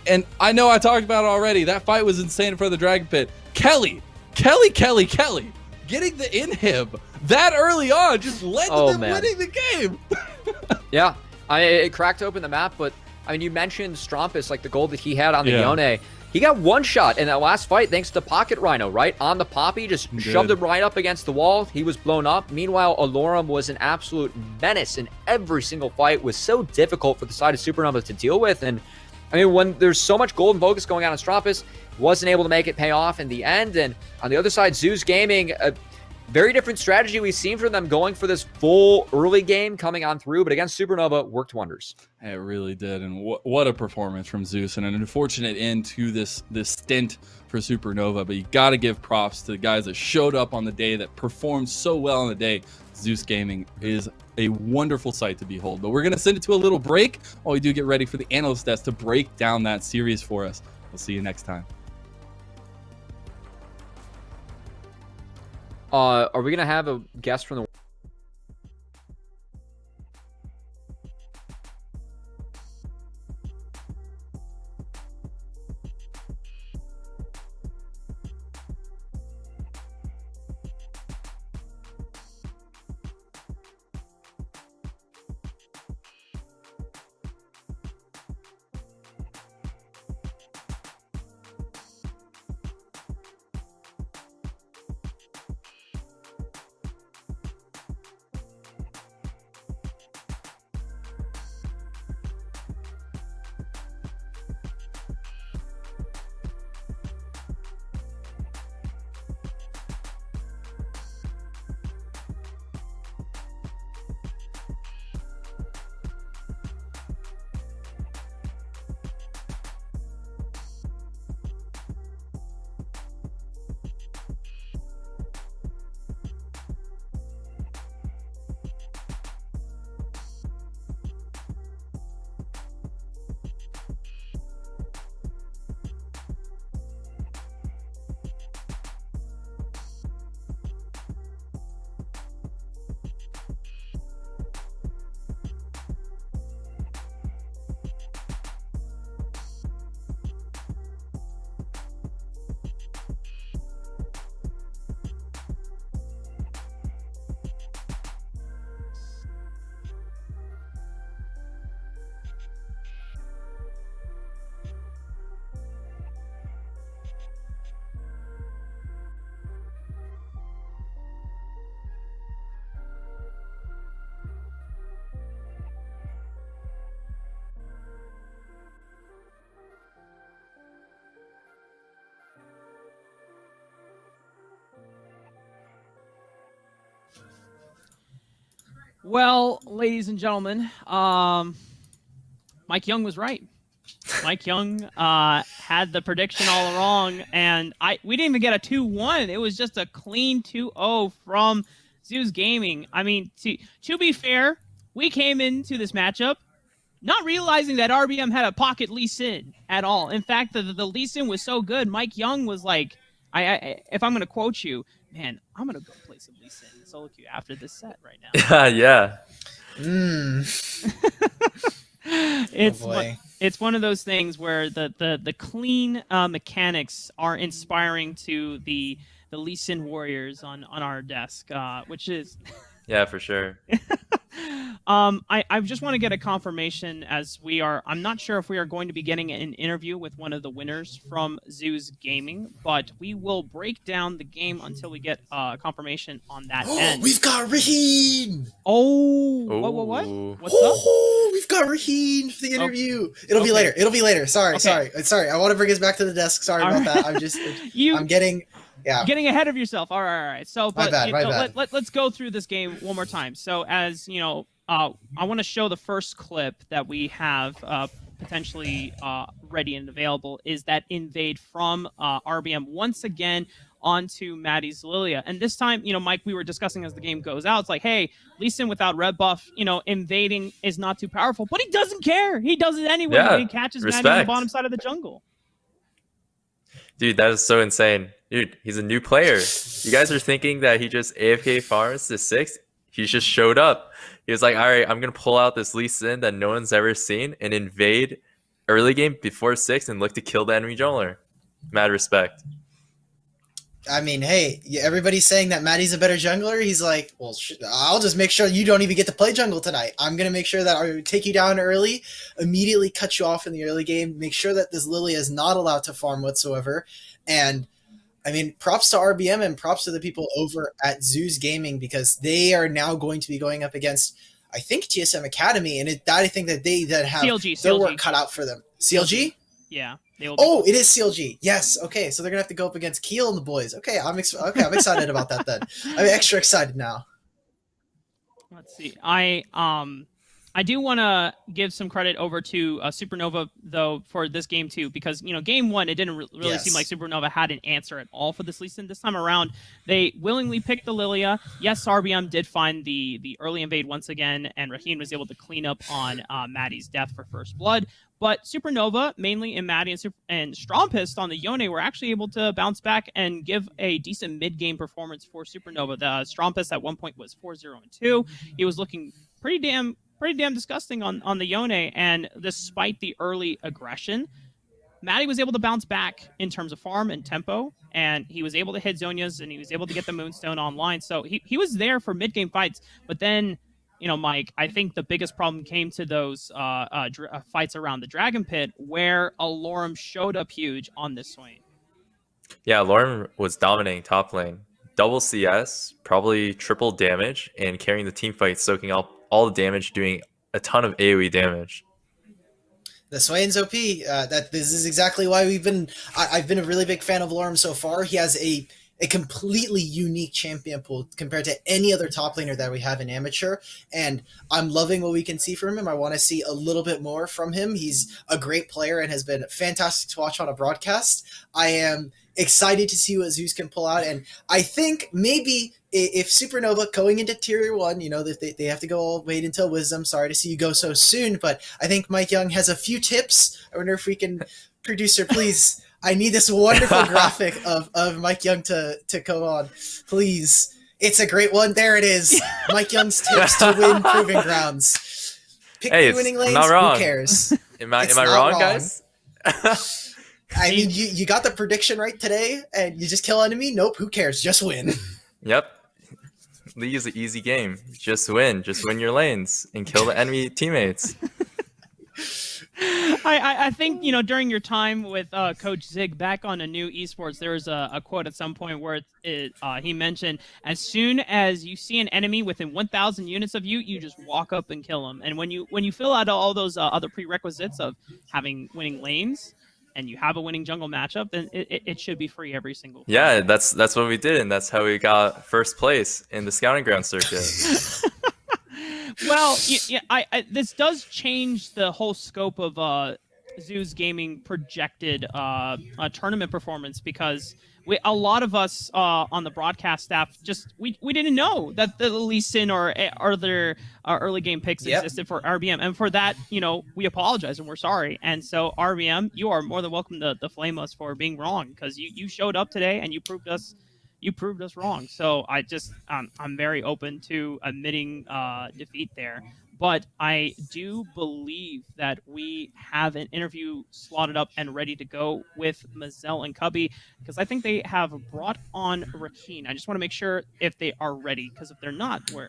And I know I talked about it already. That fight was insane in front of the Dragon Pit. Kelly, getting the inhib that early on just led to them winning the game. Yeah, it cracked open the map, but I mean, you mentioned Strumpus, like the gold that he had on the Yone. He got one shot in that last fight thanks to Pocket Rhino, right? On the Poppy, just shoved him right up against the wall. He was blown up. Meanwhile, Alorm was an absolute menace in every single fight. It was so difficult for the side of Supernova to deal with. And I mean, when there's so much gold and focus going on Strumpus, wasn't able to make it pay off in the end. And on the other side, Zeus Gaming, a very different strategy we've seen from them, going for this full early game coming on through, but against Supernova, worked wonders. It really did, and what a performance from Zeus, and an unfortunate end to this stint for Supernova, but you got to give props to the guys that showed up on the day, that performed so well on the day. Zeus Gaming is a wonderful sight to behold, but we're going to send it to a little break while we do get ready for the analyst desk to break down that series for us. We'll see you next time. Are we going to have a guest from the... Well, ladies and gentlemen, Mike Young was right. Mike Young had the prediction all wrong, and we didn't even get a 2-1. It was just a clean 2-0 from Zeus Gaming. I mean, to be fair, we came into this matchup not realizing that RBM had a pocket Lee Sin at all. In fact, the Lee Sin was so good, Mike Young was like, if I'm going to quote you, man, I'm going to go play some Lee Sin solo queue after this set right now. Yeah. It's one of those things where the clean mechanics are inspiring to the Lee Sin warriors on our desk, which is... Yeah, for sure. I just want to get a confirmation as I'm not sure if we are going to be getting an interview with one of the winners from Zeus Gaming, but we will break down the game until we get confirmation on that end. We've got Raheen! What? What's up? We've got Raheen for the interview. It'll be later. Sorry. I want to bring us back to the desk. Sorry about that. I'm just... I'm getting... Yeah. Getting ahead of yourself. All right. So, but my bad. Let's go through this game one more time. So, as you know, I want to show the first clip that we have potentially ready and available is that invade from RBM once again onto Maddie's Lilia. And this time, Mike, we were discussing as the game goes out, it's like, hey, Lee Sin without red buff, invading is not too powerful, but he doesn't care. He does it anyway. Yeah, He catches respect. Maddie on the bottom side of the jungle. Dude, that is so insane. Dude, he's a new player. You guys are thinking that he just AFK farms to 6? He just showed up. He was like, all right, I'm going to pull out this Lee Sin that no one's ever seen and invade early game before 6 and look to kill the enemy jungler. Mad respect. I mean, hey, everybody's saying that Maddie's a better jungler. He's like, well, I'll just make sure you don't even get to play jungle tonight. I'm going to make sure that I take you down early, immediately cut you off in the early game, make sure that this Lilia is not allowed to farm whatsoever. And, I mean, props to RBM and props to the people over at Zeus Gaming, because they are now going to be going up against, I think, TSM Academy, and I think that they have their work cut out for them. CLG? Yeah. Oh, it is CLG. Yes. Okay. So they're gonna have to go up against Keel and the boys. Okay. I'm excited about that then. I'm extra excited now. Let's see. I do want to give some credit over to Supernova, though, for this game, too, because, game one, it didn't really seem like Supernova had an answer at all for this Lee Sin. This time around, they willingly picked the Lilia. Yes, RBM did find the early invade once again, and Raheen was able to clean up on Maddie's death for first blood. But Supernova, mainly in Maddie and Strompist on the Yone, were actually able to bounce back and give a decent mid-game performance for Supernova. The Strompist at one point was 4-0-2. He was looking pretty damn disgusting on the Yone, and despite the early aggression, Maddie was able to bounce back in terms of farm and tempo, and he was able to hit Zonias, and he was able to get the Moonstone online. So he was there for mid-game fights, but then, Mike, I think the biggest problem came to those fights around the Dragon Pit, where Alorum showed up huge on this swing. Yeah, Alorum was dominating top lane. Double CS, probably triple damage, and carrying the team fight, soaking up all the damage, doing a ton of AoE damage. The Swain's OP. This is exactly why I've been a really big fan of Alorum so far. He has a completely unique champion pool compared to any other top laner that we have in Amateur, and I'm loving what we can see from him. I want to see a little bit more from him. He's a great player and has been fantastic to watch on a broadcast. I am excited to see what Zeus can pull out, and I think maybe if Supernova going into Tier 1, they have to go wait until Wisdom. Sorry to see you go so soon, but I think Mike Young has a few tips. I wonder if we can, producer, please, I need this wonderful graphic of Mike Young to go on. Please. It's a great one. There it is. Mike Young's tips to win Proving Grounds. Pick the winning lanes. Not wrong. Who cares? Am I wrong, guys? I mean, you got the prediction right today, and you just kill enemy? Nope, who cares? Just win. Yep. League is an easy game. Just win. Just win your lanes and kill the enemy teammates. I think, during your time with Coach Zig back on a new esports, there was a quote at some point where he mentioned, as soon as you see an enemy within 1,000 units of you, you just walk up and kill them. And when you fill out all those other prerequisites of having winning lanes, and you have a winning jungle matchup, then it should be free every single time. Yeah, that's what we did, and that's how we got first place in the scouting ground circuit. Well, this does change the whole scope of Zeus Gaming projected tournament performance, because a lot of us on the broadcast staff we didn't know that the Lee Sin or other early game picks existed for RBM, and for that, we apologize and we're sorry. And so RBM, you are more than welcome to flame us for being wrong, because you showed up today and you proved us wrong. So I'm very open to admitting defeat there. But I do believe that we have an interview slotted up and ready to go with Mazel and Cubby, because I think they have brought on Rakeen. I just want to make sure if they are ready, because if they're not, we're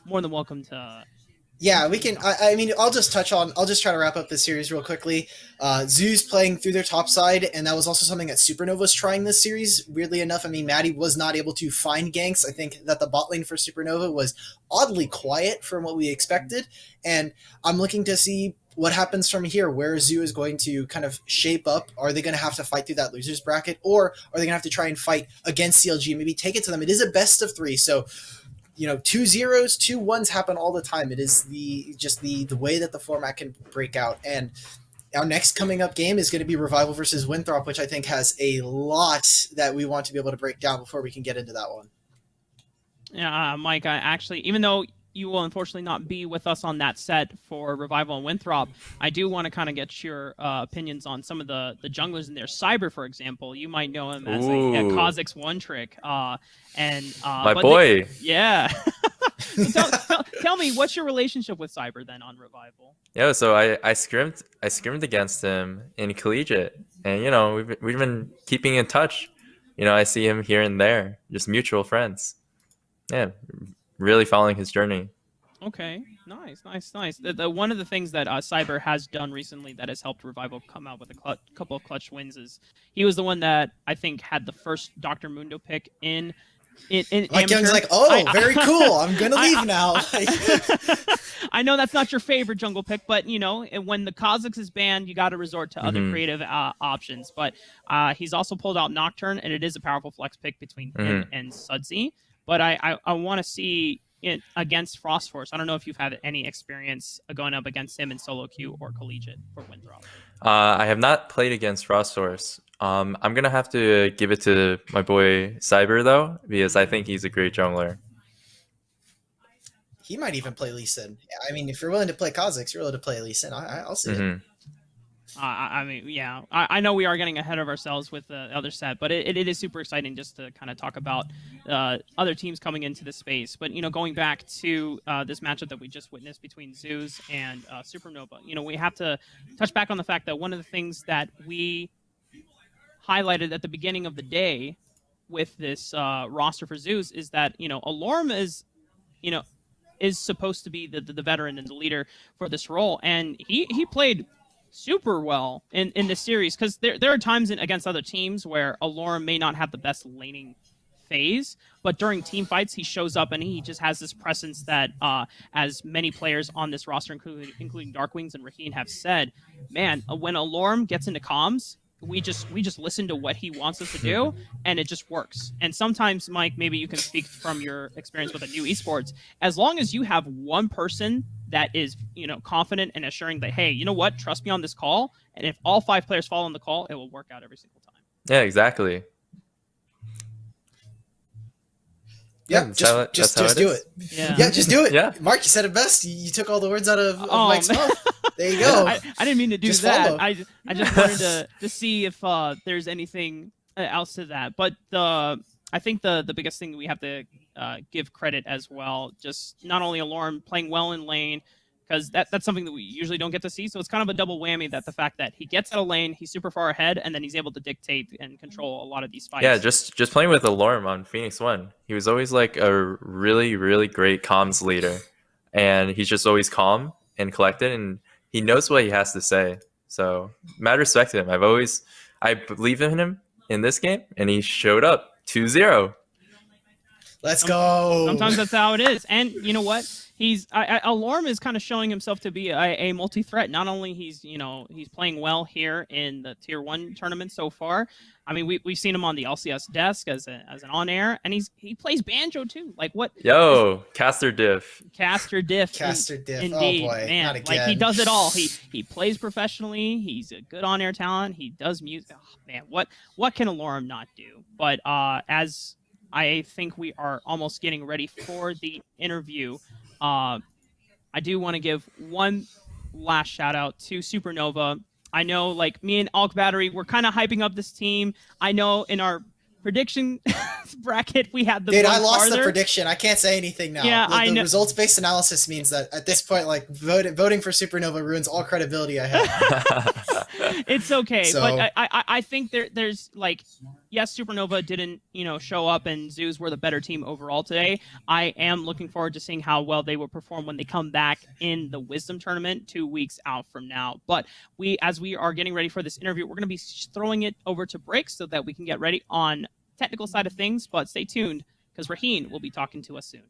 more than welcome to... Yeah, we can. I mean, I'll just try to wrap up this series real quickly. Zeus playing through their top side, and that was also something that Supernova was trying this series. Weirdly enough, I mean, Maddie was not able to find ganks. I think that the bot lane for Supernova was oddly quiet from what we expected, and I'm looking to see what happens from here, where Zeus is going to kind of shape up. Are they going to have to fight through that losers bracket, or are they going to have to try and fight against CLG, maybe take it to them? It is a best of 3, so 2 0s, 2 1s happen all the time. It is the way that the format can break out. And Our next coming up game is going to be Revival versus Winthrop, which I think has a lot that we want to be able to break down before we can get into that one. Yeah, Mike, I actually, even though you will unfortunately not be with us on that set for Revival and Winthrop, I do want to kind of get your opinions on some of the junglers in there. Cyber, for example, you might know him as a Kha'Zix one trick. My but boy. Yeah. So tell me, what's your relationship with Cyber then on Revival? Yeah, so I scrimmed against him in collegiate, and you know we've been keeping in touch. You know, I see him here and there, just mutual friends. Yeah, really following his journey. Okay, nice. The one of the things that Cyber has done recently that has helped Revival come out with a couple of clutch wins is he was the one that I think had the first Dr. Mundo pick in Mike Young's like, very cool. I'm gonna leave now. I know that's not your favorite jungle pick, but you know, when the Kha'Zix is banned, you got to resort to other creative options. But he's also pulled out Nocturne, and it is a powerful flex pick between him and Sudsy. But I want to see it against Frost Force. I don't know if you've had any experience going up against him in solo queue or collegiate for Winthrop. I have not played against Frost Force. I'm gonna have to give it to my boy Cyber though, because I think he's a great jungler. He might even play Lee Sin. I mean, if you're willing to play Kha'Zix, you're willing to play Lee Sin. I'll see it. I mean, yeah, I know we are getting ahead of ourselves with the other set, but it is super exciting just to kind of talk about other teams coming into the space. But, you know, going back to this matchup that we just witnessed between Zeus and Supernova, you know, we have to touch back on the fact that one of the things that we highlighted at the beginning of the day with this roster for Zeus is that, you know, Alorm is supposed to be the veteran and the leader for this role, and he played super well in this series, because there are times against other teams where Alorm may not have the best laning phase, but during team fights he shows up and he just has this presence that as many players on this roster, including Darkwings and Raheen, have said, man, when Alorm gets into comms, we just listen to what he wants us to do, and it just works. And sometimes, Mike, maybe you can speak from your experience with a new esports, as long as you have one person that is, you know, confident and assuring that, hey, you know what, trust me on this call, and if all 5 players follow on the call, it will work out every single time. Yeah, exactly. Yeah, just do it. Yeah, just do it. Yeah. Mark, you said it best. You took all the words out of Mike's mouth. There you go. I didn't mean to do Just that. follow. I just wanted to see if there's anything else to that. But I think the biggest thing we have to give credit as well, just not only Alorm playing well in lane, because that's something that we usually don't get to see. So it's kind of a double whammy, that the fact that he gets out of lane, he's super far ahead, and then he's able to dictate and control a lot of these fights. Yeah, just playing with Alorm on Phoenix 1. He was always like a really, really great comms leader. And he's just always calm and collected, and he knows what he has to say. So mad respect to him. I believe in him in this game, and he showed up 2-0. Let's go. Sometimes that's how it is. And you know what? Alorm is kind of showing himself to be a multi-threat. Not only he's playing well here in the Tier 1 tournament so far. I mean, we've seen him on the LCS desk as an on-air, and he plays banjo too. Like what? Yo, caster diff. Caster diff. Indeed, oh boy, man. not again. Like he does it all. He plays professionally. He's a good on-air talent. He does music. Oh, man, what can Alorm not do? But as I think we are almost getting ready for the interview, I do want to give one last shout out to Supernova. I know, like, me and Alk Battery, we're kind of hyping up this team. I know in our prediction bracket we had the Dude, I lost the prediction. I can't say anything now. Yeah, the results-based analysis means that at this point, like, voting for Supernova ruins all credibility I have. It's okay, So- but I think there's like, yes, Supernova didn't show up, and Zoos were the better team overall today. I am looking forward to seeing how well they will perform when they come back in the Wisdom tournament 2 weeks out from now. But as we are getting ready for this interview, we're going to be throwing it over to break so that we can get ready on technical side of things. But stay tuned, because Raheen will be talking to us soon.